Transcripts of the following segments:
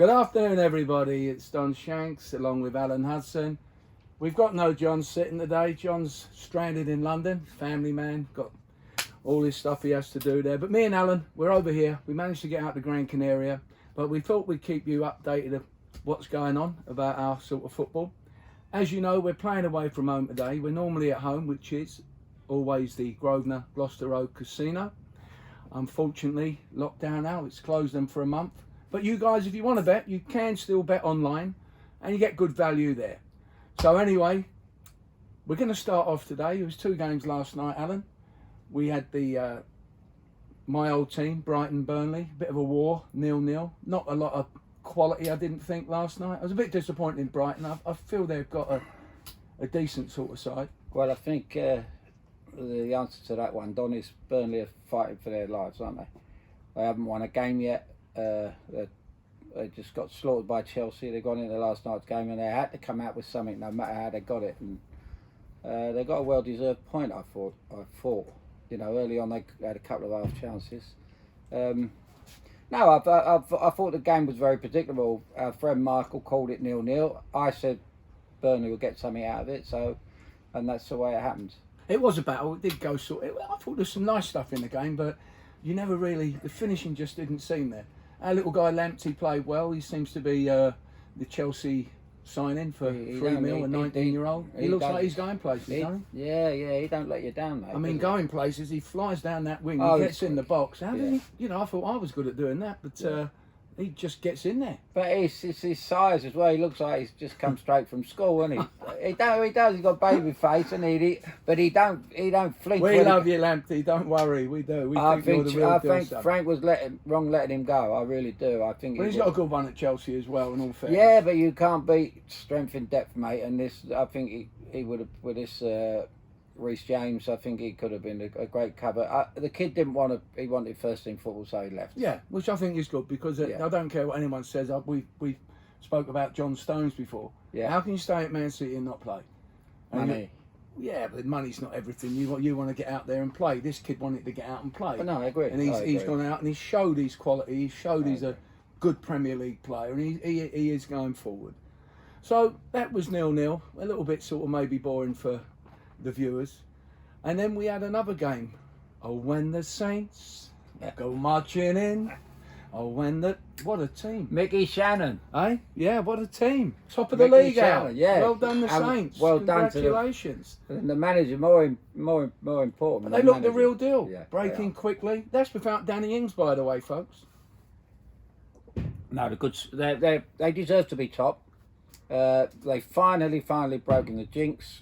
Good afternoon, everybody. It's Don Shanks along with Alan Hudson. We've got no John sitting today. John's stranded in London, family man, got all his stuff he has to do there. But me and Alan, we're over here. We managed to get out to Gran Canaria, but we thought we'd keep you updated of what's going on about our sort of football. As you know, we're playing away from home today. We're normally at home, which is always the Grosvenor Gloucester Road Casino. Unfortunately, locked down now. It's closed them for a month. But you guys, if you want to bet, you can still bet online and you get good value there. So anyway, we're going to start off today. It was 2 games last night, Alan. We had the my old team, Brighton Burnley, bit of a war, 0-0. Not a lot of quality, I didn't think, last night. I was a bit disappointed in Brighton. I feel they've got a decent sort of side. Well, I think the answer to that one, Don, is Burnley are fighting for their lives, aren't they? They haven't won a game yet. They just got slaughtered by Chelsea. They got into last night's game and they had to come out with something, no matter how they got it. And they got a well-deserved point. I thought. You know, early on they had a couple of half chances. No, I thought the game was very predictable. Our friend Michael called it 0-0. I said Burnley will get something out of it. And that's the way it happened. It was a battle. It did go sort of, I thought there's some nice stuff in the game, but you never really, the finishing just didn't seem there. Our little guy Lamptey played well. He seems to be the Chelsea signing for 3 mil, a 19-year-old. He looks like he's going places, doesn't he? Yeah, he don't let you down, mate. I mean, going places, he flies down that wing, he gets in the box. How did he, you know, I thought I was good at doing that, but he just gets in there. But it's his size as well. He looks like he's just come straight from school, isn't he? He does. He's got baby face, and but he don't flinch. We love you, Lamptey. Don't worry, we do. I think Frank was wrong letting him go. I really do. I think. Well, he's got a good one at Chelsea as well, in all fairness. Yeah, but you can't beat strength in depth, mate. And this, I think he would have with this. Reece James, I think he could have been a great cover. The kid didn't want to. He wanted first team football, so he left. Yeah, which I think is good because I don't care what anyone says. We spoke about John Stones before. Yeah. How can you stay at Man City and not play? Money. Yeah, but money's not everything. You want to get out there and play. This kid wanted to get out and play. But no, I agree. And he's gone out and he's showed his quality. He showed he's a good Premier League player, and he is going forward. So that was 0-0. A little bit sort of maybe boring for the viewers. And then we had another game. Oh, when the Saints go marching in. Oh, what a team. Mickey Shannon. Eh? Yeah, what a team. Top of the league out. Yeah. Well done, the Saints. Well Congratulations. Done to the manager, more important. But they look the real deal. Yeah, breaking quickly. That's without Danny Ings, by the way, folks. No, they deserve to be top. They finally broken the jinx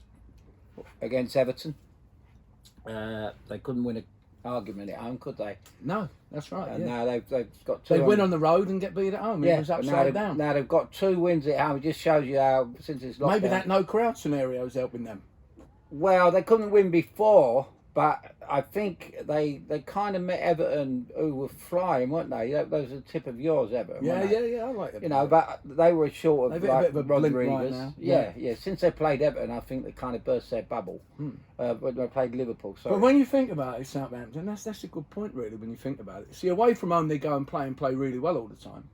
against Everton. They couldn't win an argument at home, could they? No, that's right. And now they've got 2. They win on the road and get beat at home. Yeah, it was upside down. Now they've got 2 wins at home. It just shows you how since it's lockdown. Maybe that no crowd scenario is helping them. Well, they couldn't win before, but I think they kind of met Everton, who were flying, weren't they? That was the tip of yours, Everton. Yeah, I like them. You know, but they were short of a bit of a blimp Rodriguez. Right now. Yeah. Since they played Everton, I think they kind of burst their bubble. When they played Liverpool. Sorry. But when you think about it, Southampton, that's a good point, really. When you think about it, see, away from home, they go and play really well all the time,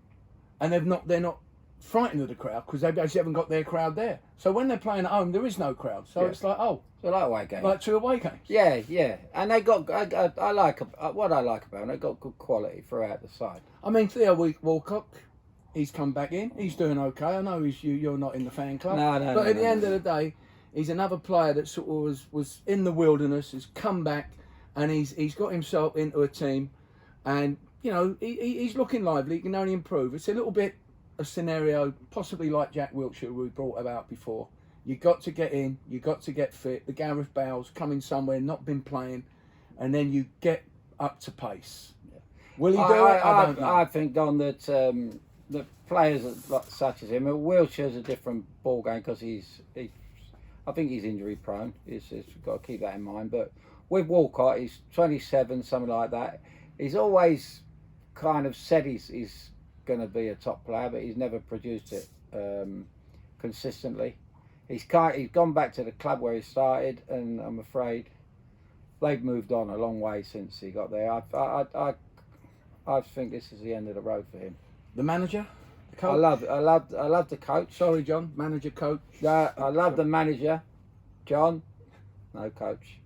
and they're not frightened of the crowd because they basically haven't got their crowd there. So when they're playing at home, there is no crowd. So it's like, so like away games. Like 2 away games. Yeah. And they got, I like what I like about them, they got good quality throughout the side. I mean, Theo Walcott, he's come back in. He's doing okay. I know you're not in the fan club. No. But at the end of the day, he's another player that sort of was in the wilderness, has come back, and he's got himself into a team, and you know he's looking lively. He can only improve. It's a little bit a scenario possibly like Jack Wilshere, who we brought about before. You got to get in, you got to get fit. The Gareth Bale's coming somewhere, not been playing, and then you get up to pace. Yeah. Will he do it? I don't know. I think, Don, that the players such as him, Wilshere's a different ball game because I think he's injury prone. He's got to keep that in mind. But with Walcott, he's 27, something like that. He's always kind of said he's going to be a top player, but he's never produced it consistently. He's gone back to the club where he started, and I'm afraid they've moved on a long way since he got there. I think this is the end of the road for him. The manager, I love the coach. Sorry, John, manager, coach. I love the manager, John. No coach.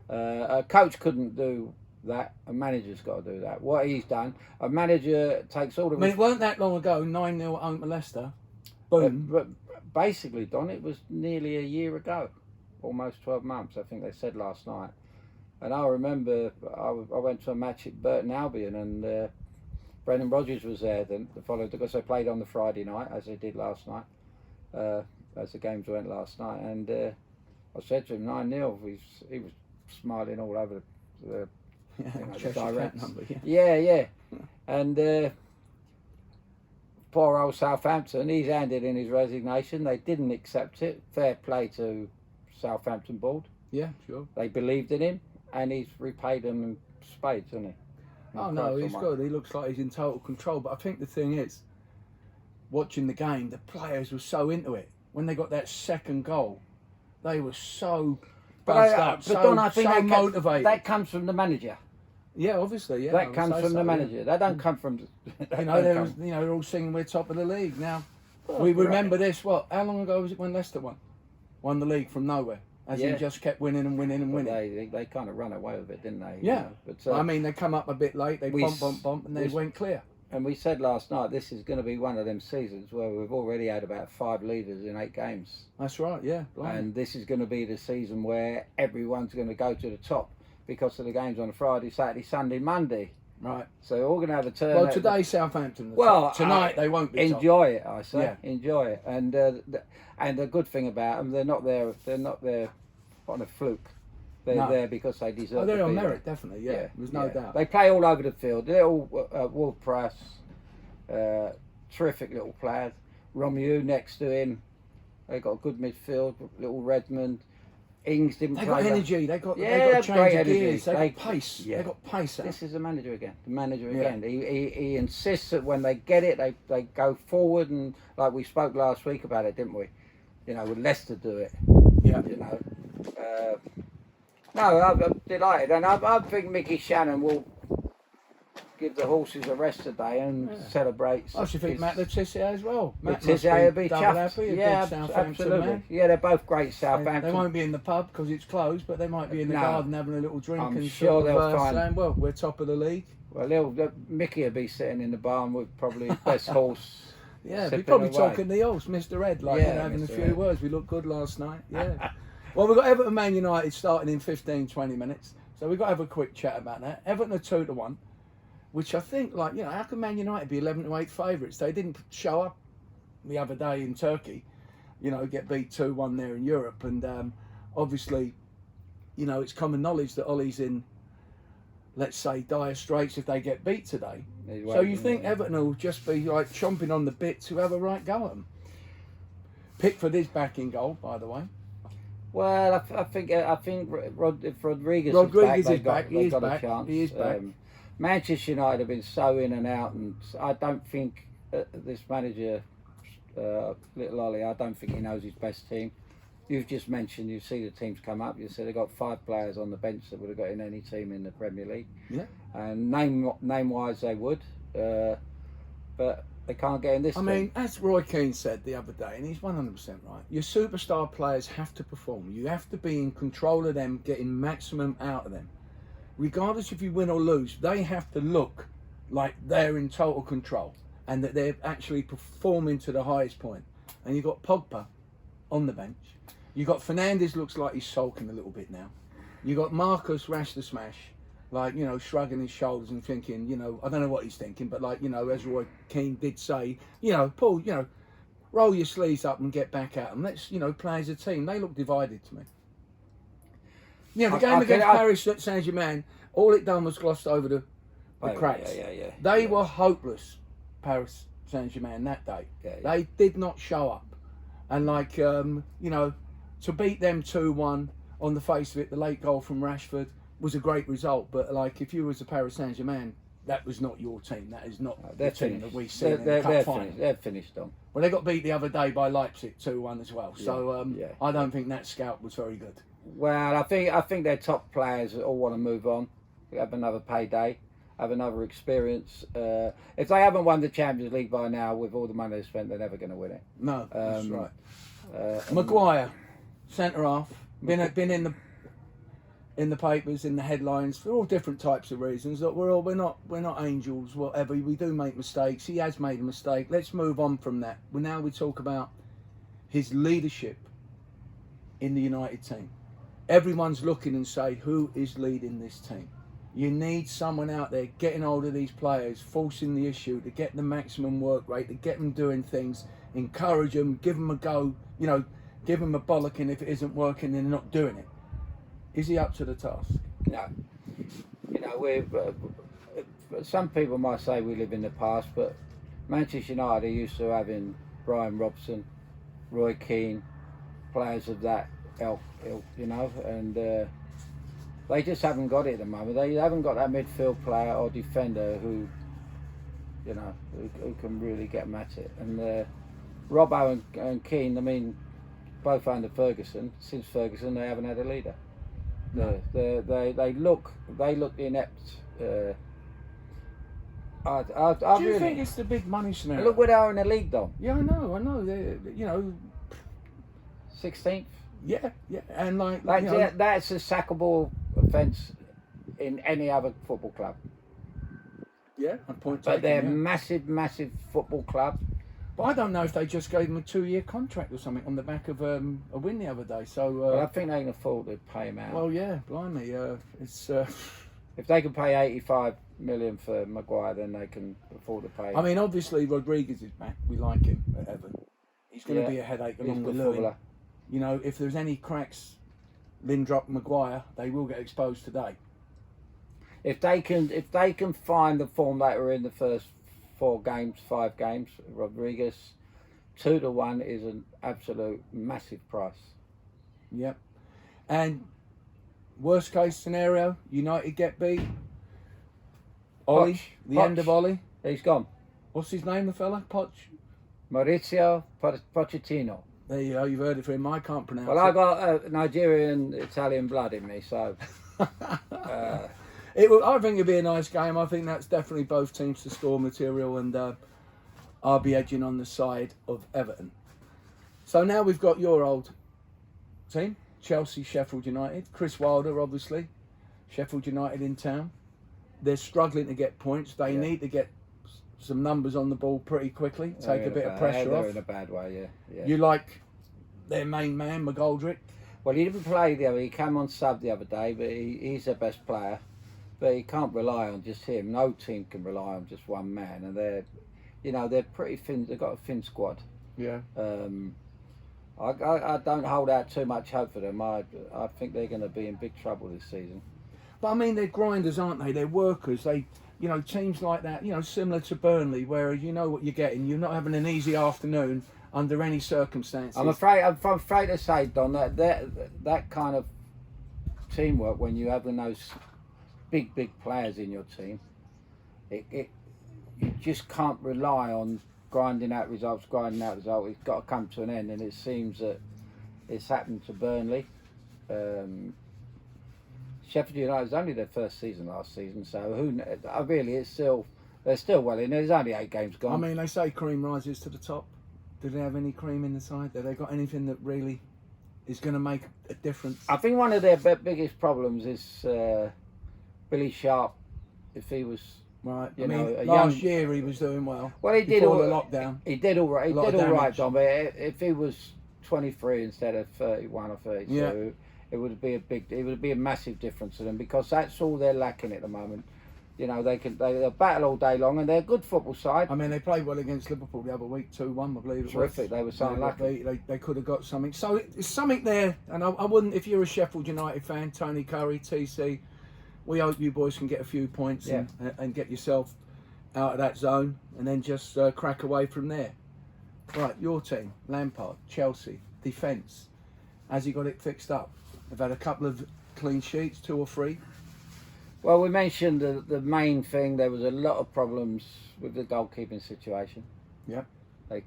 A coach couldn't do that. A manager's got to do that. What he's done, a manager takes all the. I mean, it weren't that long ago. 9-0 at home to Leicester. Boom. But basically, Don, it was nearly a year ago, almost 12 months. I think they said last night. And I remember I went to a match at Burton Albion, and Brendan Rodgers was there the following, because they played on the Friday night as they did last night, as the games went last night. And I said to him 9-0. He was smiling all over the direct number. Yeah. And poor old Southampton, he's handed in his resignation. They didn't accept it. Fair play to Southampton board. Yeah, sure. They believed in him, and he's repaid them in spades, hasn't he? Oh no, he's good. He looks like he's in total control. But I think the thing is, watching the game, the players were so into it. When they got that second goal, they were so buzzed up, so motivated. That comes from the manager. Yeah, obviously, yeah. That comes from the manager. Yeah. That don't come from. They're all singing we're top of the league now. We remember this. What? How long ago was it when Leicester won the league from nowhere? As he just kept winning and winning and winning. They kind of run away with it, didn't they? Yeah. But I mean, they come up a bit late. They bump, and they went clear. And we said last night, this is going to be one of them seasons where we've already had about 5 leaders in 8 games. That's right, yeah. Blimey. And this is going to be the season where everyone's going to go to the top because of the games on a Friday, Saturday, Sunday, Monday. Right. So we're all going to have a turn. Well, today Southampton. Tonight they won't be enjoy top. it. I say, yeah. Enjoy it. And the good thing about them, they're not there. They're not there on a fluke. They're there because they deserve. Oh, they're to on be merit, there. definitely. Yeah, there's no doubt. They play all over the field. They're all Wolf Press, terrific little players. Romeo next to him. They got a good midfield. Little Redmond. Ings didn't play. They got energy. They got great change of energy. gears. They got pace. Yeah. They got pace. This is the manager again. He insists that when they get it, they go forward, and like we spoke last week about it, didn't we? You know, with Leicester do it. Yeah. You know. No, I'm delighted, and I think Mickey Shannon will give the horses a rest today and celebrate. I should think Matt Le Tissier as well. Matt Tissier will be chuffed. Yeah, absolutely. Man. Yeah, they're both great Southampton. They won't be in the pub because it's closed, but they might be in the garden having a little drink I'm and sure they'll find. saying, well, we're top of the league. Well, Mickey will be sitting in the barn with probably his best horse. Yeah, we're probably talking the horse, Mr. Ed, having a few words. We looked good last night. Yeah. Well, we've got Everton Man United starting in 15-20 minutes, so we've got to have a quick chat about that. Everton are 2-1, which I think, how can Man United be 11-8 favourites? They didn't show up the other day in Turkey, get beat 2-1 there in Europe, and obviously, it's common knowledge that Ollie's in, let's say, dire straits if they get beat today. So you think Everton will just be chomping on the bit to have a right go at them? Pickford is back in goal, by the way. Well, I think if Rodriguez is back, he is back. A chance. He is back. Manchester United have been so in and out, and I don't think this manager, Little Ollie, I don't think he knows his best team. You've just mentioned, you see the teams come up. You said they've got 5 players on the bench that would have got in any team in the Premier League. Yeah. And name-wise, they would, but they can't get in this. I mean, as Roy Keane said the other day, and he's 100% right. Your superstar players have to perform. You have to be in control of them, getting maximum out of them. Regardless if you win or lose, they have to look like they're in total control and that they're actually performing to the highest point. And you've got Pogba on the bench. You've got Fernandes, looks like he's sulking a little bit now. You've got Marcus Rash the Smash, shrugging his shoulders and thinking, I don't know what he's thinking, but as Roy Keane did say, Paul, roll your sleeves up and get back at them. Let's, play as a team. They look divided to me. The game against Paris Saint-Germain, all it done was glossed over the cracks. Yeah. They were hopeless, Paris Saint-Germain, that day. Yeah. They did not show up. And to beat them 2-1 on the face of it, the late goal from Rashford was a great result. But if you was a Paris Saint-Germain, that was not your team. That is not the team that we see in the cup final. They're finished on. Well, they got beat the other day by Leipzig 2-1 as well. So I don't think that scout was very good. Well, I think their top players all want to move on. We have another payday. have another experience. If they haven't won the Champions League by now, with all the money they spent, they're never going to win it. No, that's right. And Maguire, centre half, been in the papers, in the headlines for all different types of reasons. That we're not angels, whatever. We do make mistakes. He has made a mistake. Let's move on from that. Now we talk about his leadership in the United team. Everyone's looking and say, who is leading this team? You need someone out there getting hold of these players, forcing the issue to get the maximum work rate, to get them doing things, encourage them, give them a go, give them a bollocking if it isn't working and they're not doing it. Is he up to the task? No. We're some people might say we live in the past, but Manchester United are used to having Brian Robson, Roy Keane, players of that ilk, and they just haven't got it at the moment. They haven't got that midfield player or defender who can really get them at it. And Robbo and Keane, both under Ferguson. Since Ferguson, they haven't had a leader. No. They look inept. Do you think it's the big money scenario? Look where they are in the league, though. Yeah, I know. They're, 16th. Yeah, and that's a sackable offence in any other football club. Yeah, a point But taken. they're Yeah. massive football club. But I don't know if they just gave him a 2-year contract or something on the back of a win the other day. So Well, I think they can afford to pay him out. well, yeah, blimey, it's. If they can pay 85 million for Maguire, then they can afford to pay. I mean, obviously Rodriguez is back. We like him at Everton. He's going to be a headache He's along a with good Lewin. footballer. If there's any cracks, Lindrop, Maguire, they will get exposed today. If they can find the form that were in the first 5 games, Rodriguez 2-1 is an absolute massive price. Yep. And worst case scenario, United get beat. Ollie, Poch. end of Ollie. He's gone. What's his name, the fella? Poch. Maurizio Pochettino. There you go. You've heard it from him. I can't pronounce Well, it. I got Nigerian Italian blood in me, so. I think it'll be a nice game. I think that's definitely both teams to score material, and I'll be edging on the side of Everton. So now we've got your old team, Chelsea, Sheffield United. Chris Wilder, obviously, Sheffield United in town. They're struggling to get points. They need to get some numbers on the ball pretty quickly, take a bit of pressure off. They're in a bad way, yeah. You like their main man, McGoldrick? Well, he didn't play the other. He came on sub the other day, but he's their best player. But he can't rely on just him. No team can rely on just one man, and they're pretty thin. They've got a thin squad. Yeah. I don't hold out too much hope for them. I think they're going to be in big trouble this season. But I mean, they're grinders, aren't they? They're workers. Teams like that, similar to Burnley, where you know what you're getting. You're not having an easy afternoon under any circumstances. I'm afraid to say, Don, that kind of teamwork, when you have those big players in your team, you just can't rely on grinding out results. It's got to come to an end, and it seems that it's happened to Burnley. Sheffield United was only their first season last season, so they're still well in. There's only 8 games gone. I mean, they say cream rises to the top. Do they have any cream in the side? Have they got anything that really is going to make a difference? I think one of their biggest problems is Billy Sharp. If he was right, last year he was doing well. Well, he did all the lockdown. He did all right. He did all right, John. But if he was 23 instead of 31 or 32, it would be a massive difference to them, because that's all they're lacking at the moment. They'll battle all day long, and they're a good football side. I mean, they played well against Liverpool the other week, 2-1, I believe it was. Terrific. They were so unlucky. They could have got something. So it's something there, and I wouldn't, if you're a Sheffield United fan, Tony Curry, TC, we hope you boys can get a few points and get yourself out of that zone, and then just crack away from there. Right, your team, Lampard, Chelsea, defence. Has he got it fixed up? They've had a couple of clean sheets, 2 or 3. Well, we mentioned the main thing. There was a lot of problems with the goalkeeping situation. Yeah. They've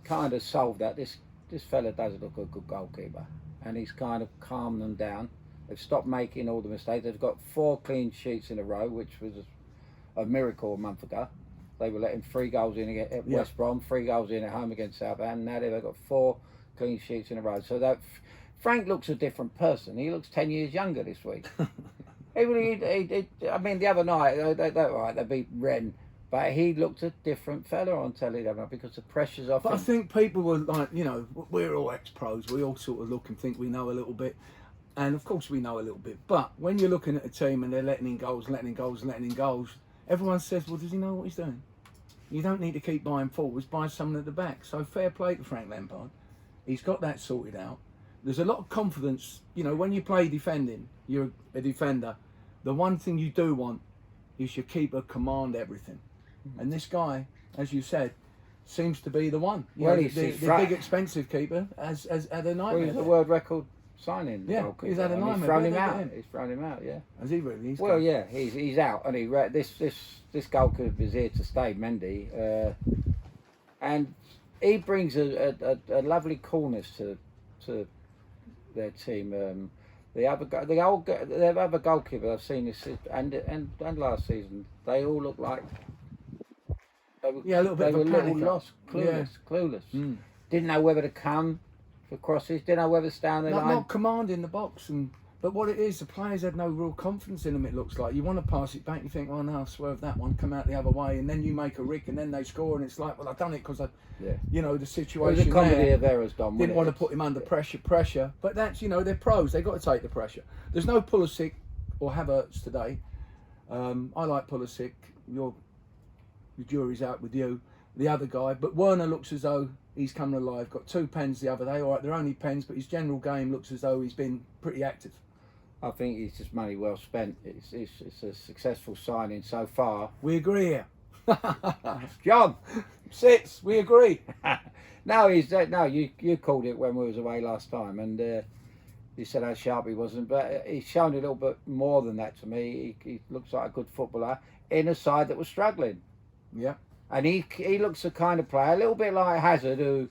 kind of solved that. This fella does look a good goalkeeper, and he's kind of calmed them down. They've stopped making all the mistakes. They've got 4 clean sheets in a row, which was a miracle a month ago. They were letting 3 goals in at West Brom, 3 goals in at home against Southampton. Now they've got 4 clean sheets in a row. So that Frank looks a different person. He looks 10 years younger this week. I mean, the other night, they beat Rennes, but he looked a different fella on telly the other night because the pressure's off him. I think people were like, we're all ex-pros. We all sort of look and think we know a little bit. And of course we know a little bit. But when you're looking at a team and they're letting in goals, everyone says, well, does he know what he's doing? You don't need to keep buying forwards, buy someone at the back. So fair play to Frank Lampard. He's got that sorted out. There's a lot of confidence. When you play defending, you're a defender. The one thing you do want is your keeper command everything. And this guy, as you said, seems to be the one. The big expensive keeper has had a nightmare. Well, he's a world record signing. Yeah, he's had a nightmare. He's thrown him out. Yeah. Has he really? He's out, and this goalkeeper is here to stay, Mendy, and he brings a lovely coolness to their team. The other goalkeeper I've seen this and last season, they all look like a little bit of a panic, lost, clueless. Didn't know whether to come for crosses, didn't know whether to stay on the line. Not commanding the box, but what it is, the players had no real confidence in them. It looks like you want to pass it back, you think, oh no, swerve that one, come out the other way, and then you make a rick, and then they score, and it's like, well, I've done it because the situation. It was a comedy of errors, Dom. Didn't want to put him under pressure, but that's they're pros. They got to take the pressure. There's no Pulisic or Havertz today. I like Pulisic. The jury's out with you. The other guy, but Werner looks as though he's coming alive. Got 2 pens the other day. All right, they're only pens, but his general game looks as though he's been pretty active. I think it's just money well spent. It's a successful signing so far. We agree here. John, sits. We agree. You called it when we was away last time, and you said how sharp he wasn't, but he's shown a little bit more than that to me. He looks like a good footballer in a side that was struggling. Yeah. And he looks the kind of player, a little bit like Hazard, who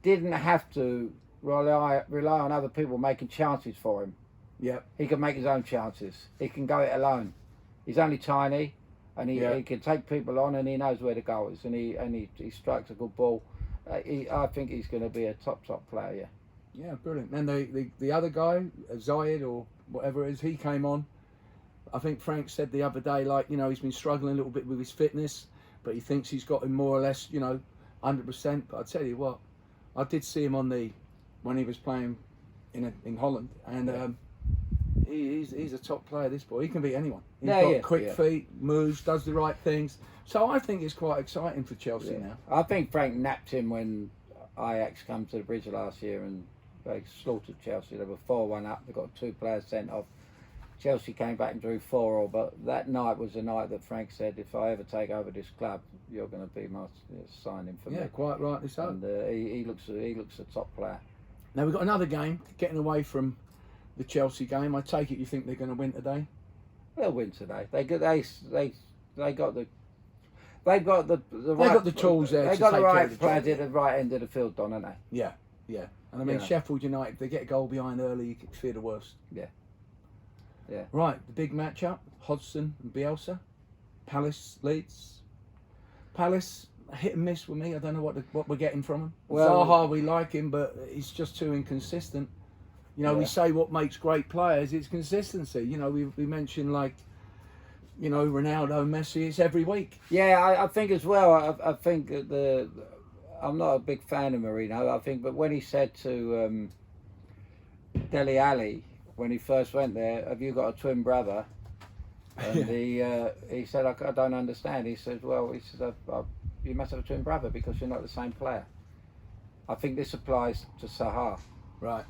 didn't have to rely on other people making chances for him. Yeah. He can make his own chances. He can go it alone. He's only tiny, and he can take people on, and he knows where the goal is, and he strikes a good ball. I think he's going to be a top player. Yeah, brilliant. And the other guy, Zayed or whatever it is, he came on. I think Frank said the other day, he's been struggling a little bit with his fitness, but he thinks he's got him more or less, 100%. But I tell you what, I did see him when he was playing in Holland, and he's a top player. This boy, he can beat anyone. He's got quick feet, moves, does the right things. So I think it's quite exciting for Chelsea now. I think Frank napped him when Ajax came to the bridge last year and they slaughtered Chelsea. They were 4-1 up. They got 2 players sent off. Chelsea came back and drew 4-4, but that night was the night that Frank said, if I ever take over this club, you're going to be my signing for me. Yeah, quite rightly so. And he looks a top player. Now we've got another game, getting away from the Chelsea game. I take it you think they're going to win today? They'll win today. They've got the tools there. They got the right players at the right end of the field, Don, haven't they? Yeah. And I mean, Sheffield United, if they get a goal behind early, you could fear the worst. Yeah. Right, the big matchup, Hodgson and Bielsa. Palace, Leeds. Palace, hit and miss with me. I don't know what we're getting from him. Zaha, we like him, but he's just too inconsistent. We say what makes great players, it's consistency. We mentioned Ronaldo, Messi, it's every week. Yeah, I think as well, I think that I'm not a big fan of Mourinho, but when he said to Dele Alli, when he first went there, have you got a twin brother? And he said, I don't understand. He said, you must have a twin brother because you're not the same player. I think this applies to Zaha. Right.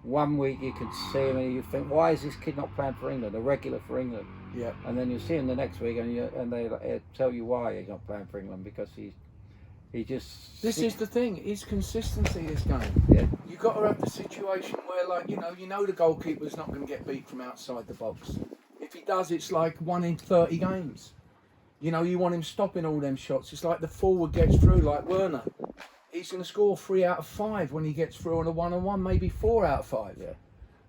1 week you can see him and you think, why is this kid not playing for England, a regular for England? Yeah. And then you see him the next week and they tell you why he's not playing for England, because he just... This is the thing, it's consistency, this game. Yeah. You've got to have the situation where, the goalkeeper's not going to get beat from outside the box. If he does, it's like 1 in 30 games. You want him stopping all them shots. It's like the forward gets through, like Werner. He's going to score 3 out of 5 when he gets through on a 1-on-1, maybe 4 out of 5. Yeah.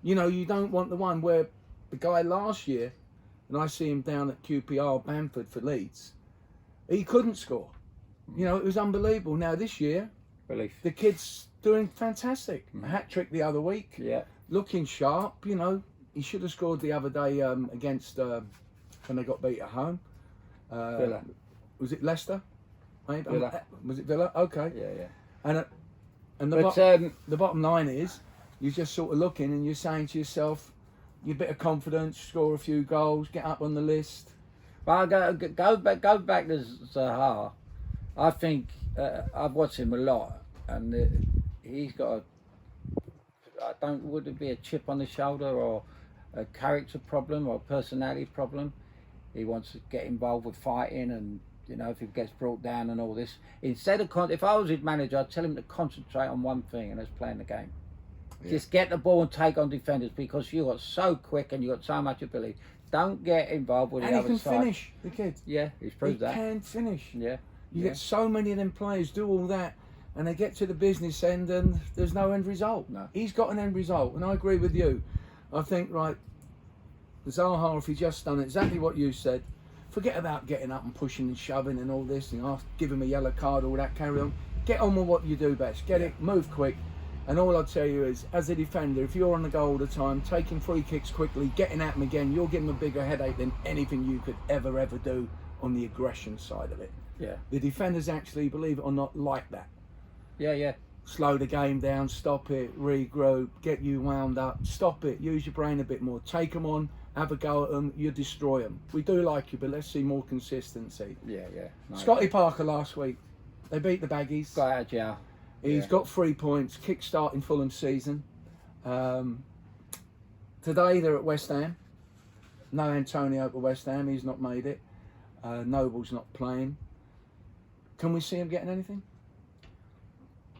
You don't want the one where the guy last year and I see him down at QPR Bamford for Leeds. He couldn't score. You know, it was unbelievable. Now this year, Relief. the kid's doing fantastic. A hat-trick the other week. Yeah. Looking sharp, you know. He should have scored the other day against, when they got beat at home. Villa. Was it Leicester? Maybe? Villa. Was it Villa? Okay. Yeah. And But the bottom line is, you're just sort of looking and you're saying to yourself, you bit of confidence, score a few goals, get up on the list. Well, go back to Zaha. I think I've watched him a lot, and he's got would it be a chip on the shoulder or a character problem or a personality problem? He wants to get involved with fighting, and you know, if he gets brought down and all this. Instead of if I was his manager, I'd tell him to concentrate on one thing, and that's playing the game. Yeah. Just get the ball and take on defenders, because you got so quick and you got so much ability. Don't get involved with the other side. And he can finish, the kid. Yeah, he's proved that. He can finish. Yeah. You get so many of them players do all that, and they get to the business end and there's no end result. No. He's got an end result, and I agree with you. I think, right, Zaha, if he just done exactly what you said, forget about getting up and pushing and shoving and all this, and give him a yellow card, all that, carry on. Get on with what you do best. Get it, move quick. And all I'll tell you is, as a defender, if you're on the goal all the time, taking free kicks quickly, getting at them again, you'll give them a bigger headache than anything you could ever do on the aggression side of it. Yeah. The defenders actually, believe it or not, like that. Yeah. Slow the game down, stop it, regroup, get you wound up, stop it, use your brain a bit more, take them on, have a go at them, you destroy them. We do like you, but let's see more consistency. Yeah. No, Scotty Parker last week, they beat the Baggies. Got out of jail. He's got 3 points, kick-starting Fulham's season. Today they're at West Ham. No Antonio for West Ham, he's not made it. Noble's not playing. Can we see him getting anything?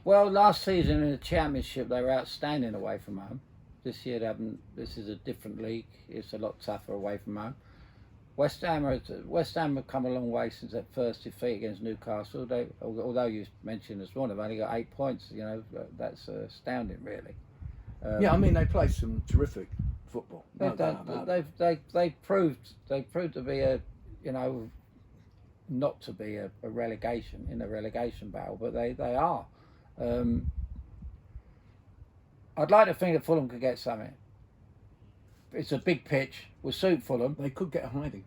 Well, last season in the Championship they were outstanding away from home. This year they haven't. This is a different league. It's a lot tougher away from home. West Ham have come a long way since that first defeat against Newcastle. Although you mentioned this morning, they've only got 8 points. You know, that's astounding, really. Yeah, I mean, they play some terrific football. They proved to be a, you know, not to be a relegation in a relegation battle, but they are. I'd like to think that Fulham could get something. It's a big pitch, will suit Fulham. They could get a hiding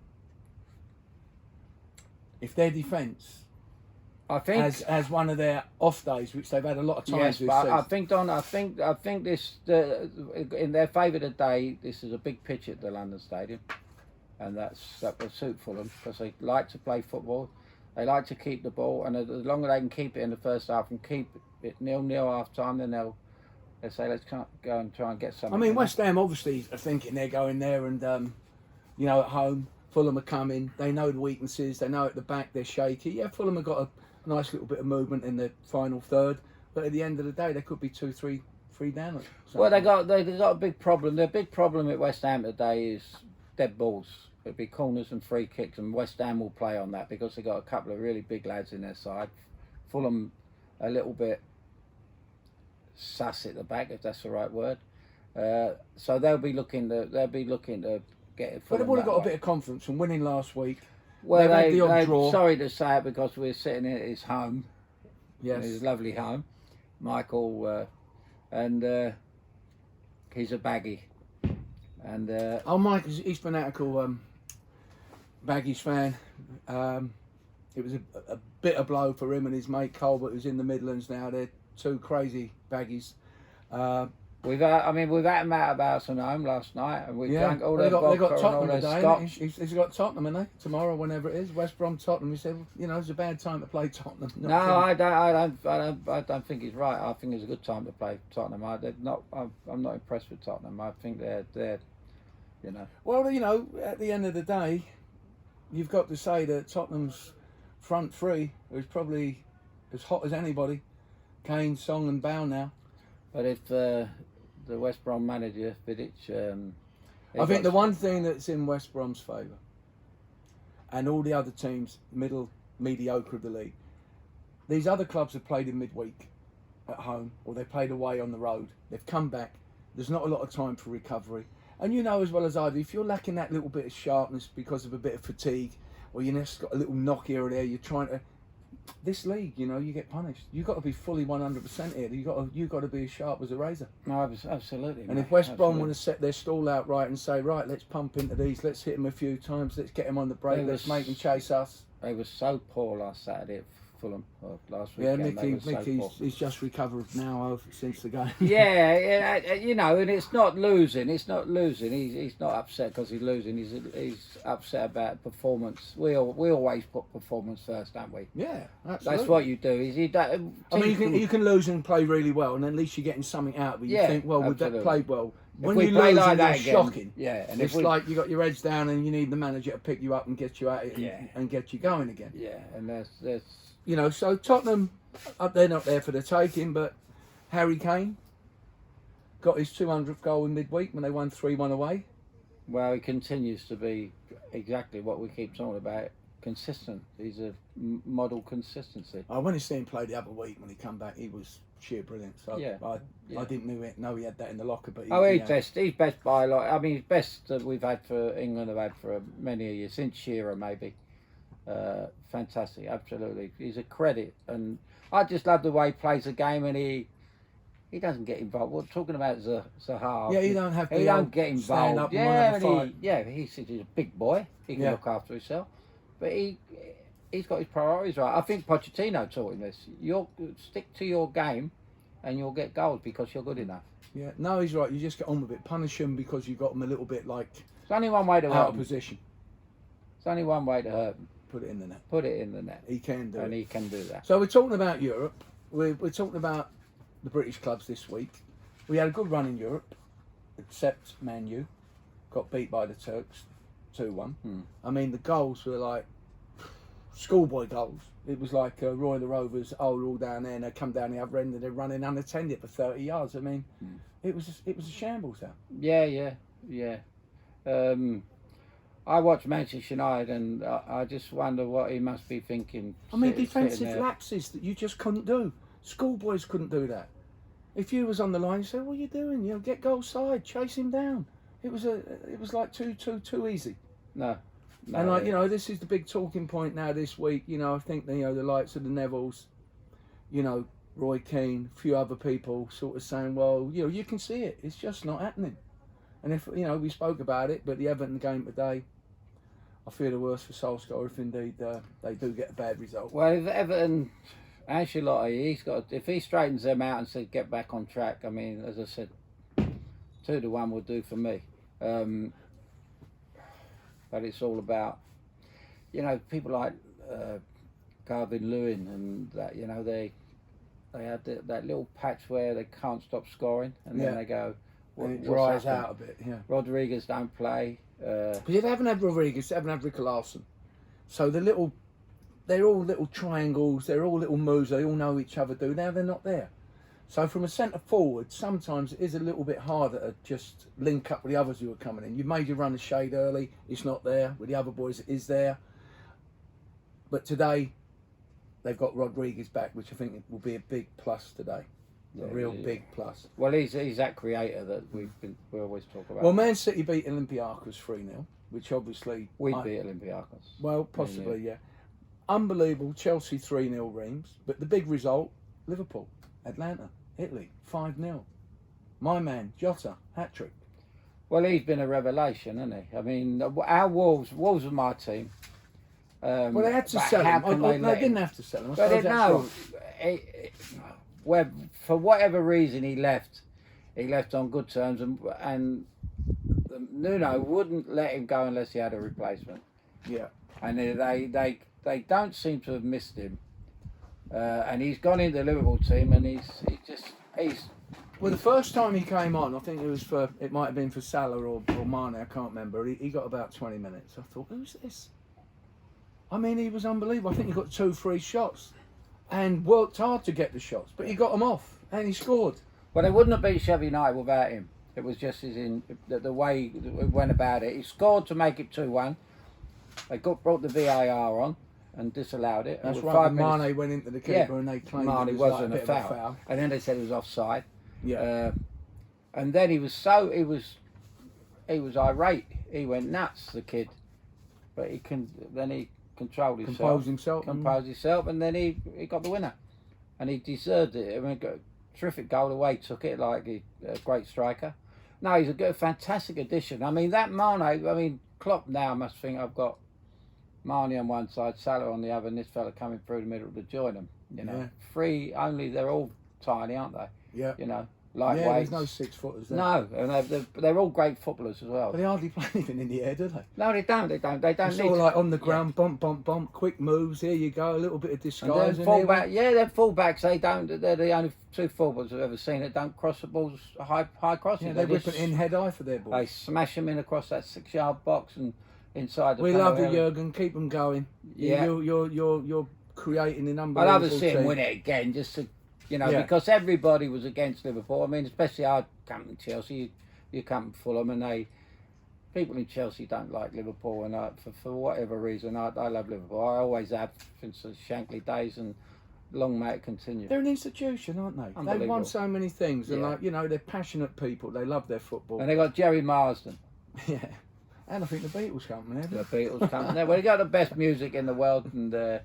if their defence, I think, as one of their off days, which they've had a lot of times. Yes, but I think, Don, I think this in their favour today. This is a big pitch at the London Stadium, and that will suit Fulham because they like to play football. They like to keep the ball, and as long as they can keep it in the first half and keep it 0-0 half time, then they'll say, let's go and try and get something. I mean, West Ham obviously are thinking they're going there and, you know, at home, Fulham are coming. They know the weaknesses. They know at the back they're shaky. Yeah, Fulham have got a nice little bit of movement in the final third. But at the end of the day, they could be 2-3 down. Well, they got a big problem. The big problem at West Ham today is dead balls. It'll be corners and free kicks, and West Ham will play on that because they've got a couple of really big lads in their side. Fulham a little bit sus at the back, if that's the right word. So they'll be looking to get it. But they've already got a bit of confidence from winning last week. Well, they had the odd draw. Sorry to say it because we're sitting in his home. Yes, his lovely home, Michael, and he's a baggy. And Mike, he's fanatical Baggies fan. It was a bitter blow for him and his mate Colbert, who's in the Midlands now. They're two crazy Baggies. we've had him out of house and home last night, and we drank all their vodka they got Tottenham and all their today. scotch. He's got Tottenham, haven't they? Tomorrow, whenever it is, West Brom Tottenham. He said, you know, it's a bad time to play Tottenham. No, I don't think he's right. I think it's a good time to play Tottenham. I'm not impressed with Tottenham. I think they're, you know. Well, you know, at the end of the day, you've got to say that Tottenham's front three is probably as hot as anybody. Kane, Song and Bow now. But if the West Brom manager, Vidic... I think the one thing that's in West Brom's favour, and all the other teams, mediocre of the league, these other clubs have played in midweek at home, or they played away on the road. They've come back. There's not a lot of time for recovery. And you know as well as I do, if you're lacking that little bit of sharpness because of a bit of fatigue, or you just got a little knock here or there, you're trying to. This league, you know, you get punished. You got to be fully 100% here. You got to be as sharp as a razor. No, absolutely. And if West Brom want to set their stall out right and say, right, let's pump into these, let's hit them a few times, let's get them on the break, let's make them chase us. They were so poor last Saturday at Fulham, last Yeah, weekend. Mickey's just recovered now since the game. Yeah, you know, and it's not losing. He's not upset because he's losing. He's upset about performance. We always put performance first, don't we? Yeah, absolutely. That's what you do. I mean, you can lose and play really well, and at least you're getting something out of it. You think, well, we've played well. When you lose, like that again, shocking. Yeah, and it's like you got your heads down, and you need the manager to pick you up and get you out of it and get you going again. Yeah, and there's. You know, so Tottenham, they're not there for the taking, but Harry Kane got his 200th goal in midweek when they won 3-1 away. Well, he continues to be exactly what we keep talking about, consistent. He's a model consistency. I went to see him play the other week when he come back. He was sheer brilliant. So I didn't know he had that in the locker. But he's best by a lot. I mean, he's best that we've had for England, have had for many years, since Shearer maybe. Fantastic, absolutely. He's a credit, and I just love the way he plays the game, and he doesn't get involved. We're talking about Zaha. Yeah, he don't have to. He don't get involved. Stand up and he's a big boy. He can look after himself, but he's got his priorities right. I think Pochettino taught him this. You'll stick to your game, and you'll get goals because you're good enough. Yeah, no, he's right. You just get on with it. Punish him because you got him a little bit like. It's only one way to out of position. It's only one way to hurt him. Put it in the net. Put it in the net. He can do it. And he can do that. So we're talking about Europe. We're talking about the British clubs this week. We had a good run in Europe, except Man U. Got beat by the Turks, 2-1. I mean, the goals were like schoolboy goals. It was like Roy the Rovers, all down there, and they come down the other end and they're running unattended for 30 yards. I mean, it was a shambles out. Yeah. I watched Manchester United, and I just wonder what he must be thinking. I mean, defensive lapses that you just couldn't do. Schoolboys couldn't do that. If you was on the line, you say, "What are you doing? You know, get goal side, chase him down." It was like too easy. No. And like you know, this is the big talking point now this week. You know, I think the likes of the Nevilles, you know, Roy Keane, a few other people, sort of saying, "Well, you know, you can see it. It's just not happening." And if you know, we spoke about it, but the Everton game today, I feel the worse for Solskjaer if indeed they do get a bad result. Well, if Everton, Ancelotti, if he straightens them out and says get back on track, I mean, as I said, 2-1 will do for me. But it's all about, you know, people like Calvin Lewin and that, you know, they have that little patch where they can't stop scoring, and then they go. It dries out a bit, yeah. Rodriguez don't play. But they haven't had Rodriguez, they haven't had Rick Larsson. So they're all little triangles, they're all little moves, they all know each other do. Now they're not there. So from a centre forward, sometimes it is a little bit harder to just link up with the others who are coming in. You've made your run a shade early, it's not there. With the other boys, it is there. But today, they've got Rodriguez back, which I think will be a big plus today. A real big plus. Well, he's that creator that we always talk about. Well, Man City beat Olympiacos 3-0, which obviously we beat Olympiacos. Well, possibly, yeah. Unbelievable. Chelsea 3-0 Reims, but the big result: Liverpool, Atlanta, Italy 5-0. My man Jota hat trick. Well, he's been a revelation, hasn't he? I mean, our Wolves are my team. Well, they had to sell him. They didn't have to sell him. But for whatever reason he left on good terms, and Nuno wouldn't let him go unless he had a replacement. Yeah, and they don't seem to have missed him, and he's gone into the Liverpool team, and he's. Well, the first time he came on, I think it might have been for Salah or Mane, I can't remember. He got about 20 minutes. I thought, who's this? I mean, he was unbelievable. I think he got 2 free shots. And worked hard to get the shots, but he got them off and he scored. But they wouldn't have beat Sheffield United without him. It was just the way he went about it. He scored to make it 2-1. They brought the VAR on and disallowed it. That's right. Mane went into the keeper and they claimed Mane it was wasn't like a foul. And then they said it was offside. Yeah. And then he was he was irate. He went nuts, the kid. But he controlled himself. Composed himself, and then he got the winner. And he deserved it. I mean, got a terrific goal the way he took it, like a great striker. No, he's a fantastic addition. I mean, that Mane, Klopp now must think I've got Mane on one side, Salah on the other, and this fella coming through the middle to join them. You know, three only. They're all tiny, aren't they? Yeah. You know, lightweights. Yeah, there's no 6-footers there. No, and they're all great footballers as well. But they hardly play anything in the air, do they? No, they don't. It's all like on the ground, bump, quick moves. Here you go, a little bit of disguise. And they're fullbacks. They're the only two fullbacks I've ever seen that don't cross the balls high crosses. Yeah, they whip it in head high for their balls. They smash them in across that 6-yard box and inside the. We love you, Jurgen. Keep them going. Yeah, you're creating an unbelievable. I'd love to see him win it again, just to. You know, because everybody was against Liverpool. I mean, especially I come from Chelsea, you come from Fulham, and people in Chelsea don't like Liverpool, and for whatever reason, I love Liverpool. I always have since the Shankly days, and long may it continue. They're an institution, aren't they? They've won so many things, and they're passionate people. They love their football. And they got Jerry Marsden. Yeah, and I think the Beatles come from there. The Beatles come from there. Well, they got the best music in the world, and.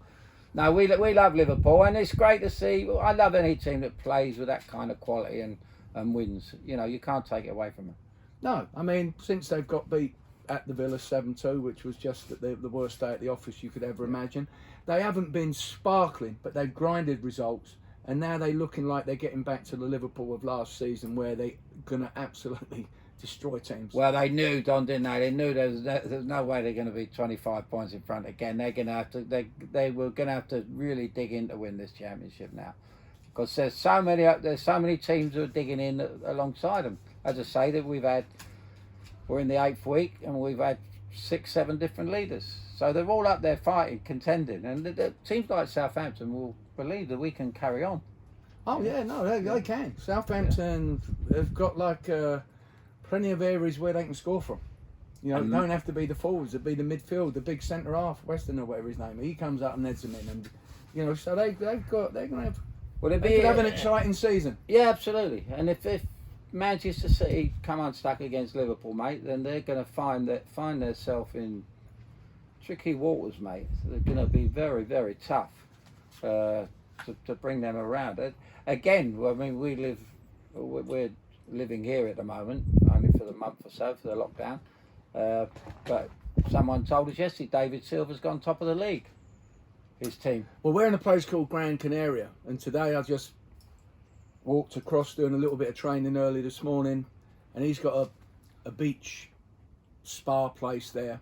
No, we love Liverpool, and it's great to see. I love any team that plays with that kind of quality and wins. You know, you can't take it away from them. No, I mean, since they've got beat at the Villa 7-2, which was just the worst day at the office you could ever imagine, they haven't been sparkling, but they've grinded results, and now they're looking like they're getting back to the Liverpool of last season, where they're going to absolutely destroy teams. Well, they knew, Don, didn't they? They knew there's no way they're going to be 25 points in front again. They're going to have to. They were going to have to really dig in to win this championship now, because there's so many teams who are digging in alongside them. As I say, that we're in the 8th week, and we've had 6-7 different leaders. So they're all up there fighting, contending, and the teams like Southampton will believe that we can carry on. Oh yeah, no, they can. Southampton have got like. Plenty of areas where they can score from. You know, it don't have to be the forwards, it'd be the midfield, the big centre half, Weston or whatever his name is. He comes up and heads them in, and you know, so they're going to have. They could have an exciting season. Yeah, absolutely. And if Manchester City come unstuck against Liverpool, mate, then they're going to find themselves in tricky waters, mate. So they're going to be very, very tough to bring them around. Again, I mean, we're living here at the moment, only for the month or so, for the lockdown. But someone told us yesterday David Silva's gone top of the league, his team. Well, we're in a place called Gran Canaria, and today I just walked across doing a little bit of training early this morning, and he's got a beach spa place there.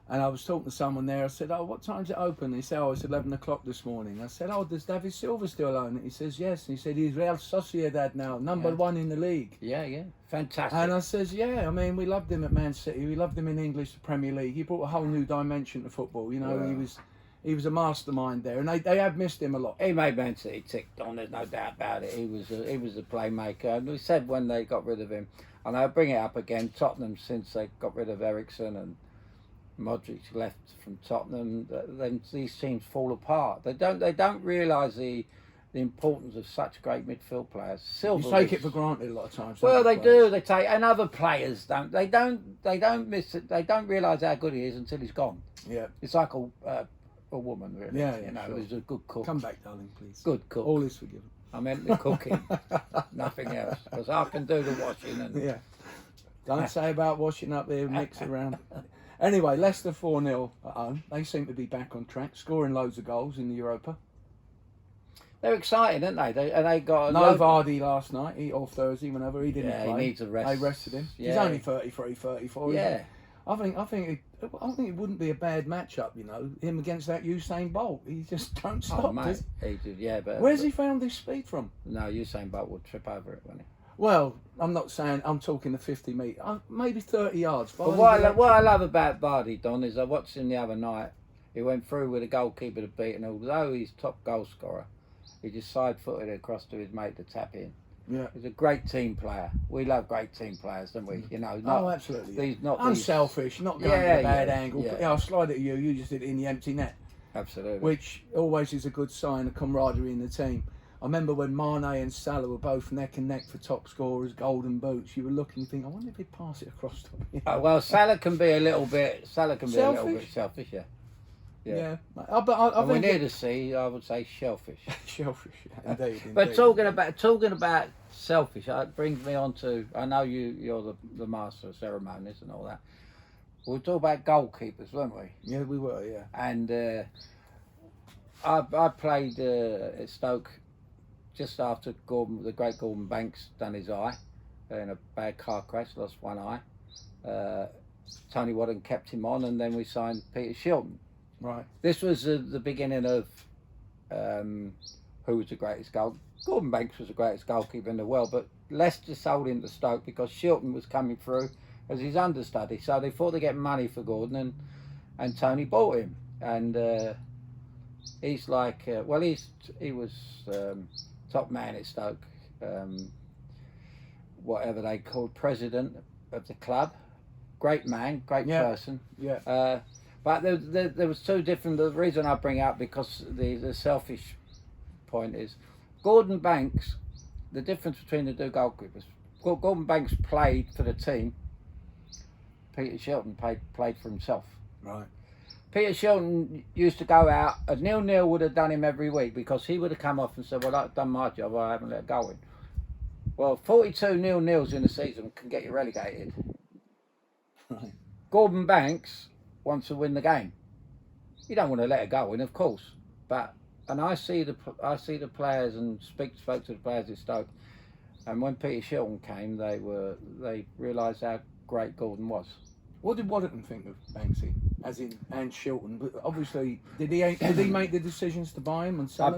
And I was talking to someone there. I said, "Oh, what time's it open?" He said, "Oh, it's 11 o'clock this morning." I said, "Oh, does David Silva still own it?" He says, "Yes." And he said, "He's Real Sociedad now, number one in the league." Yeah, fantastic. And I says, "Yeah, I mean, we loved him at Man City. We loved him in English Premier League. He brought a whole new dimension to football. You know, he was a mastermind there, and they have missed him a lot." He made Man City tick, Don. There's no doubt about it. He was a playmaker. And we said when they got rid of him, and I'll bring it up again. Tottenham, since they got rid of Eriksen and Modric left from Tottenham, then these teams fall apart. They don't realise the importance of such great midfield players. Silva, you take it for granted a lot of times. Well, they do. They take, and other players don't. They don't miss it. They don't realise how good he is until he's gone. Yeah, it's like a woman, really. Yeah, you know, sure. He's a good cook. Come back, darling, please. Good cook. All is forgiven. I meant the cooking, nothing else, because I can do the washing. And yeah, don't say about washing up there, mix it around. Anyway, Leicester 4-0 at home. They seem to be back on track, scoring loads of goals in the Europa. They're exciting, aren't they? They got Vardy last night, or Thursday, whenever he didn't play. He needs a rest. They rested him. Yeah. He's only 33, 34. Yeah. I think it wouldn't be a bad matchup. You know, him against that Usain Bolt. He just don't stop. Oh, mate. Where's he found this speed from? No, Usain Bolt would trip over it, wouldn't he? Well, I'm not saying. I'm talking the 50 metre, maybe 30 yards. But what I love about Vardy, Don, is I watched him the other night. He went through with a goalkeeper to beat, and although he's top goal scorer, he just side-footed it across to his mate to tap in. Yeah, he's a great team player. We love great team players, don't we? You know, absolutely. Unselfish, not going to a bad angle. Yeah, I'll slide it to you. You just did it in the empty net. Absolutely. Which always is a good sign of camaraderie in the team. I remember when Mane and Salah were both neck and neck for top scorers, golden boots. You were looking, thinking, I wonder if he'd pass it across to me. Well, Salah can be a little bit selfish, yeah. Yeah. But I think near the sea, I would say shellfish. Shellfish, indeed. But talking about selfish, that brings me on to, I know you're the master of ceremonies and all that. We were talking about goalkeepers, weren't we? Yeah, we were, yeah. And I played at Stoke just after the great Gordon Banks done his eye in a bad car crash, lost one eye. Tony Wadden kept him on, and then we signed Peter Shilton. Right. This was the beginning of who was the greatest goalkeeper. Gordon Banks was the greatest goalkeeper in the world, but Leicester sold him to Stoke because Shilton was coming through as his understudy. So they thought they'd get money for Gordon, and Tony bought him. And he's like, he was top man at Stoke, whatever they called, president of the club. Great man, great person. Yeah. But there was two different. The reason I bring up, because the selfish point is Gordon Banks. The difference between the two goalkeepers. Gordon Banks played for the team. Peter Shilton played for himself. Right. Peter Shilton used to go out. A 0-0 would have done him every week, because he would have come off and said, "Well, I've done my job. I haven't let it go in." Well, 42 0-0s in a season can get you relegated. Right. Gordon Banks wants to win the game. You don't want to let it go in, of course. And I see the players and spoke to the players at Stoke. And when Peter Shilton came, they realised how great Gordon was. What did Waddington think of Banksy, as in and Shilton? But obviously, did he make the decisions to buy him and sell him? I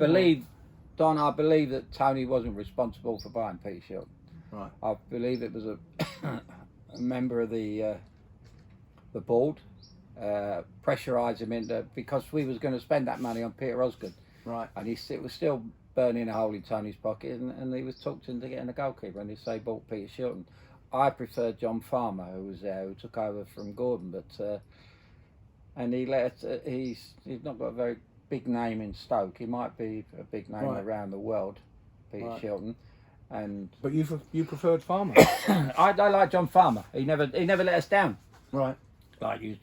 believe that Tony wasn't responsible for buying Peter Shilton. Right. I believe it was a member of the board pressurised him into, because we was going to spend that money on Peter Osgood. Right. And it was still burning a hole in Tony's pocket, and he was talked into getting a goalkeeper, and he bought Peter Shilton. I preferred John Farmer, who was there, who took over from Gordon, but and he's not got a very big name in Stoke. He might be a big name around the world, Peter Shilton. But you preferred Farmer. I like John Farmer. He never let us down. Right. Like you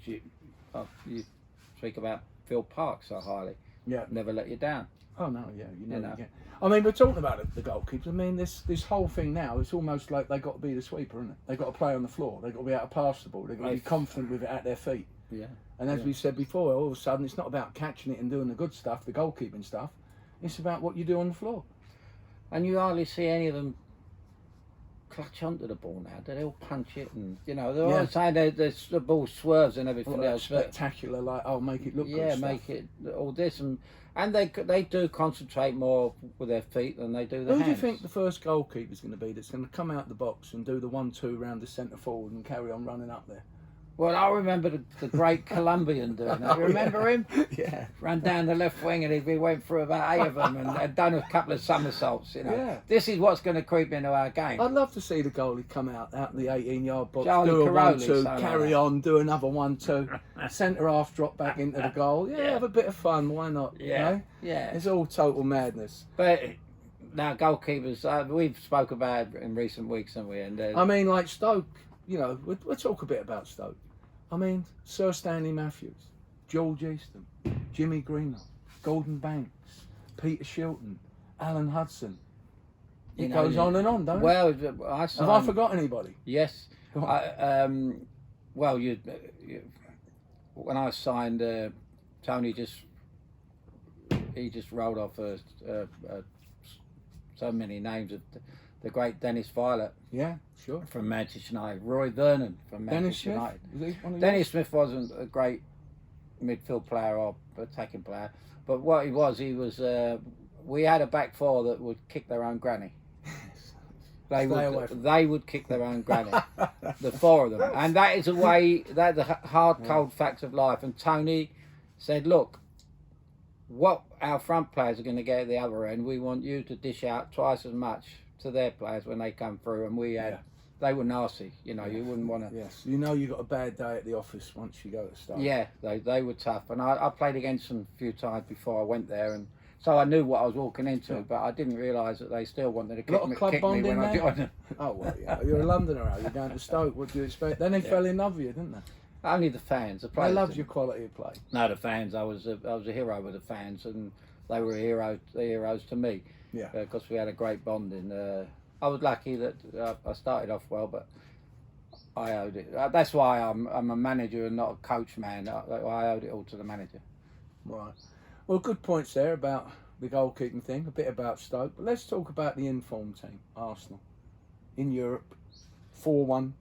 speak about Phil Parks so highly. Yeah. Never let you down. Oh no, yeah, you know. Yeah. I mean, we're talking about the goalkeepers. I mean, this whole thing now, it's almost like they got to be the sweeper, isn't it? They got to play on the floor. They got to be able to pass the ball. They got to be confident with it at their feet. Yeah. And as we said before, all of a sudden, it's not about catching it and doing the good stuff, the goalkeeping stuff. It's about what you do on the floor. And you hardly see any of them clutch onto the ball now. They all punch it, and they're always saying the ball swerves and everything else. Spectacular, like make it look good. Yeah, make it all this, and they do concentrate more with their feet than they do their hands. Who do you think the first goalkeeper's going to be that's going to come out the box and do the 1-2 round the centre forward and carry on running up there? Well, I remember the great Colombian doing that. You remember him? Yeah. Ran down the left wing, and he went through about 8 of them and had done a couple of somersaults. Yeah. This is what's going to creep into our game. I'd love to see the goalie come out the 18-yard box, Charlie do a Caroli, 1-2, carry on, do another 1-2, centre half drop back into the goal. Yeah, have a bit of fun. Why not? Yeah. Yeah. It's all total madness. But now goalkeepers, we've spoke about it in recent weeks, haven't we? And I mean, like Stoke. We'll talk a bit about Stoke. I mean, Sir Stanley Matthews, George Easton, Jimmy Greenlaw, Gordon Banks, Peter Shilton, Alan Hudson. It goes on and on, don't it? Well, have I forgot anybody? Yes. When I signed, Tony just rolled off so many names of the great Dennis Viollet. Yeah, sure. From Manchester United. Roy Vernon from Manchester United. Dennis Smith wasn't a great midfield player or attacking player, but what he was, we had a back four that would kick their own granny. They would kick their own granny, the four of them, and that is the hard, cold facts of life. And Tony said, "Look, what our front players are going to get at the other end, we want you to dish out twice as much to their players when they come through." And they were nasty. You wouldn't want to. Yes, you got a bad day at the office once you go to Stoke. Yeah, they were tough, and I played against them a few times before I went there, and So I knew what I was walking into, Yeah. but I didn't realise that they still wanted to Lot of kick club me bonding when I there? joined them. Oh, well, yeah. You're a Londoner, are you? You're going to Stoke. What do you expect? Then they fell in love with you, didn't they? Only the fans. The They players loved didn't. your quality of play. No, the fans. I was a hero with the fans, and they were heroes to me. Yeah. Because we had a great bonding. I was lucky that I started off well, but I owed it. That's why I'm a manager and not a coach man. I owed it all to the manager. Right. Well, good points there about the goalkeeping thing, a bit about Stoke. But let's talk about the inform team, Arsenal. In Europe, 4-1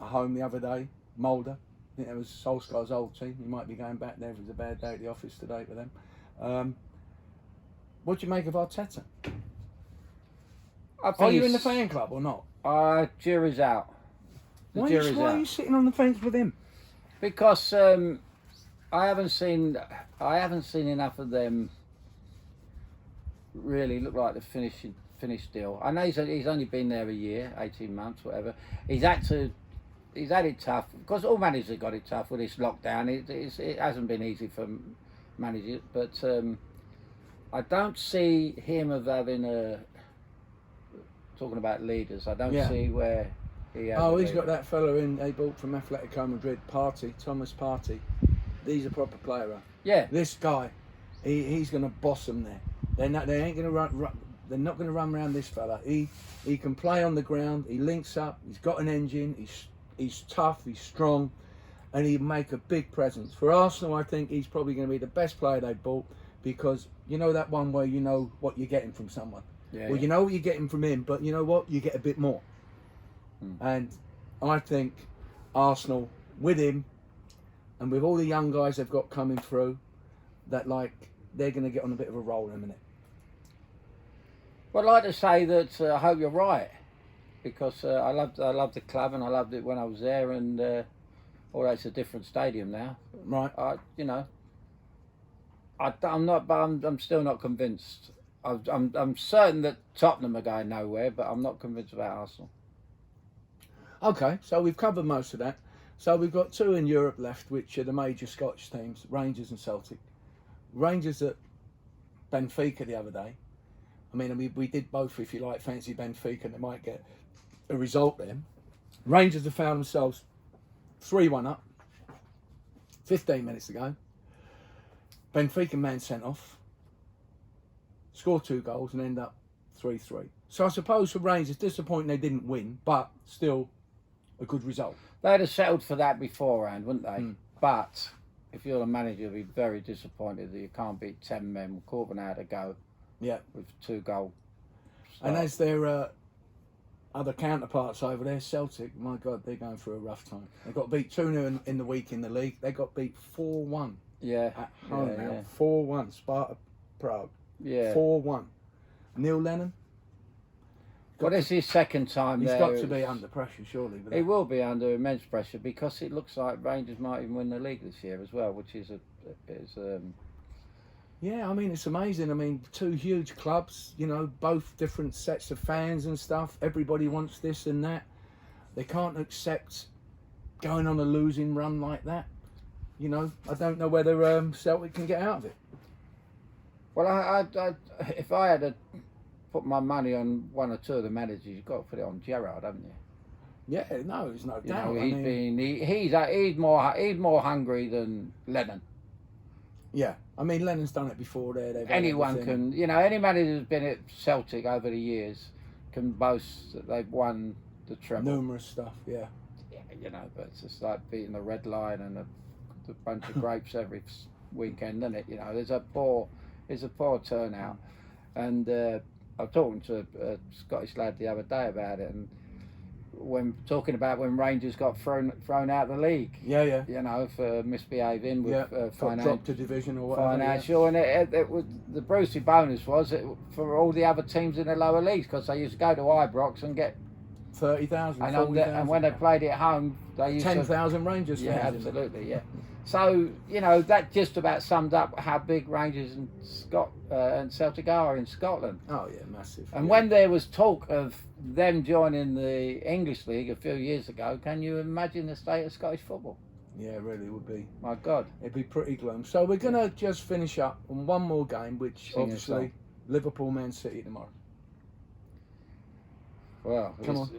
at home the other day, Mulder. I think that was Solskjaer's old team. He might be going back there if it was a bad day at the office today for them. What do you make of Arteta? Are you in the fan club or not? Jury's out. The Why jury's are out. you sitting on the fence with him? Because I haven't seen enough of them really look like the finished deal. I know he's only been there a year, 18 months, whatever. He's had it tough because all managers have got it tough with this lockdown. It hasn't been easy for managers, but I don't see him of having talking about leaders. I don't see where he has. Oh, he's got that fella in they bought from Atletico Madrid, Thomas Partey. He's a proper player. Yeah. This guy, he's going to boss them there. They ain't going to run. They're not going to run around this fella. He can play on the ground. He links up. He's got an engine. He's tough. He's strong, and he'll make a big presence for Arsenal. I think he's probably going to be the best player they bought because you know that one where you know what you're getting from someone. Yeah, well, you know what you're getting from him, but you know what? You get a bit more. And I think Arsenal, with him, and with all the young guys they've got coming through, that they're going to get on a bit of a roll in a minute. Well, I'd like to say that I hope you're right, because I loved the club and I loved it when I was there, and although it's a different stadium now, Right. I'm still not convinced. I'm certain that Tottenham are going nowhere, but I'm not convinced about Arsenal. Okay, so we've covered most of that. So we've got two in Europe left, which are the major Scottish teams, Rangers and Celtic. Rangers at Benfica the other day. I mean, we did both, if you like, fancy Benfica, and they might get a result then. Rangers have found themselves 3-1 up, 15 minutes ago. Benfica man sent off, scored 2 goals and end up 3-3. So I suppose for Rangers, disappointing they didn't win, but still a good result. They'd have settled for that beforehand, wouldn't they? But if you're the manager, you'll be very disappointed that you can't beat 10 men with quarter of an hour to go. Yeah. With 2 goals. And as their other counterparts over there, Celtic, my God, they're going through a rough time. They got beat 2-0 in the week in the league. They got beat 4-1 at home now. 4-1, Sparta Prague. Yeah. 4-1. Neil Lennon? Well, this is his second time He's there. got to be under pressure, surely. He will be under immense pressure because it looks like Rangers might even win the league this year as well, which is Yeah, I mean, it's amazing. I mean, 2 huge clubs, you know, both different sets of fans and stuff. Everybody wants this and that. They can't accept going on a losing run like that. You know, I don't know whether Celtic can get out of it. Well, I if I had to put my money on one or two of the managers, you've got to put it on Gerrard, haven't you? Yeah, no, there's no You doubt. know, he's more hungry than Lennon. Yeah, I mean, Lennon's done it before there. Anyone can, you know, any manager who's been at Celtic over the years can boast that they've won the treble. Numerous stuff, yeah. Yeah, you know, but it's just like beating the Red Lion and a bunch of grapes every weekend, isn't it? You know, there's a poor turnout. And I was talking to a Scottish lad the other day about it, and when talking about when Rangers got thrown out of the league, Yeah. you know, for misbehaving with got dropped to division or whatever. financial, and it was the Brucey bonus was for all the other teams in the lower leagues, because they used to go to Ibrox and get 30,000, and 40,000. and when they played at home, they used 10,000 Rangers fans. Yeah, absolutely, yeah. So you know that just about summed up how big Rangers and Celtic are in Scotland. Oh yeah, massive. And when there was talk of them joining the English League a few years ago, can you imagine the state of Scottish football? Yeah, it really would be. My God. It'd be pretty gloom. So we're going to just finish up on one more game, which Sing a obviously song. Liverpool Man City tomorrow. Well, Come on.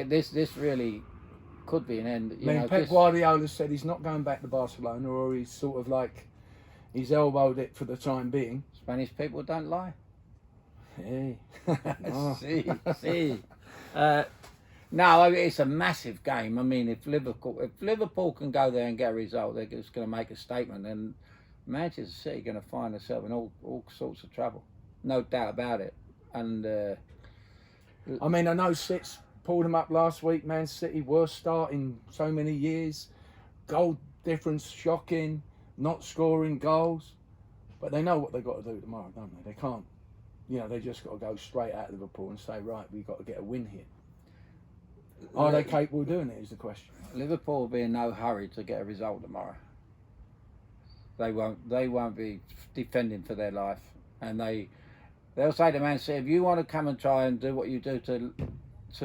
This really could be an end. You know, Pep Guardiola said he's not going back to Barcelona, or he's sort of like, he's elbowed it for the time being. Spanish people don't lie. Hey. See. No, it's a massive game. I mean, if Liverpool can go there and get a result, they're just going to make a statement, and Manchester City are going to find themselves in all sorts of trouble. No doubt about it. And I mean, I know City pulled them up last week. Man City, worst start in so many years. Goal difference shocking. Not scoring goals, but they know what they've got to do tomorrow, don't they? They can't. You know, they just got to go straight at Liverpool and say, right, we've got to get a win here. Are they capable of doing it, is the question. Liverpool will be in no hurry to get a result tomorrow. They won't be defending for their life, and they'll say to Man City, if you want to come and try and do what you do to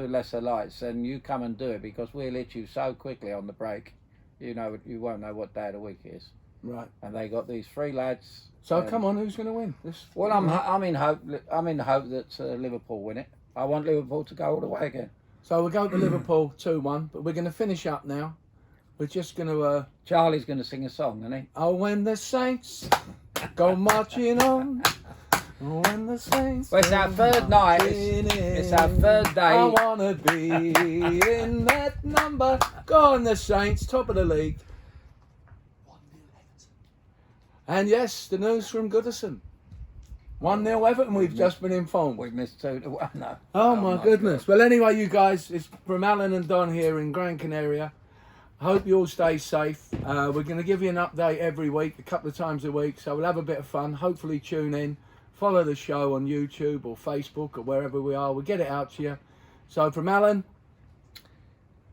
lesser lights, then you come and do it, because we'll hit you so quickly on the break. You know, you won't know what day of the week it is. Right. And they got these three lads. So come on, who's going to win? Well, I'm in hope that Liverpool win it. I want Liverpool to go all the way again. So we'll go to Liverpool 2-1, but we're going to finish up now. We're just going to... Charlie's going to sing a song, isn't he? Oh, when the Saints go marching on. Oh, when the Saints Well, it's our third night. It's our third day. I want to be in that number. Go on, the Saints, top of the league. And yes, the news from Goodison. 1-0 Everton, we've just been informed. We've missed 2-1 now. Oh my goodness. Well, anyway, you guys, it's from Alan and Don here in Gran Canaria. I hope you all stay safe. We're going to give you an update every week, a couple of times a week, so we'll have a bit of fun. Hopefully tune in, follow the show on YouTube or Facebook or wherever we are. We'll get it out to you. So from Alan.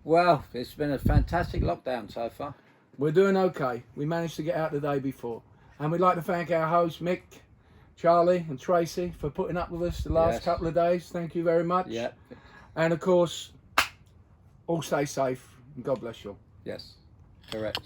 Well, it's been a fantastic lockdown so far. We're doing okay. We managed to get out the day before. And we'd like to thank our hosts, Mick, Charlie and Tracy, for putting up with us the last couple of days. Thank you very much. Yeah. And of course, all stay safe and God bless you all. Yes, correct.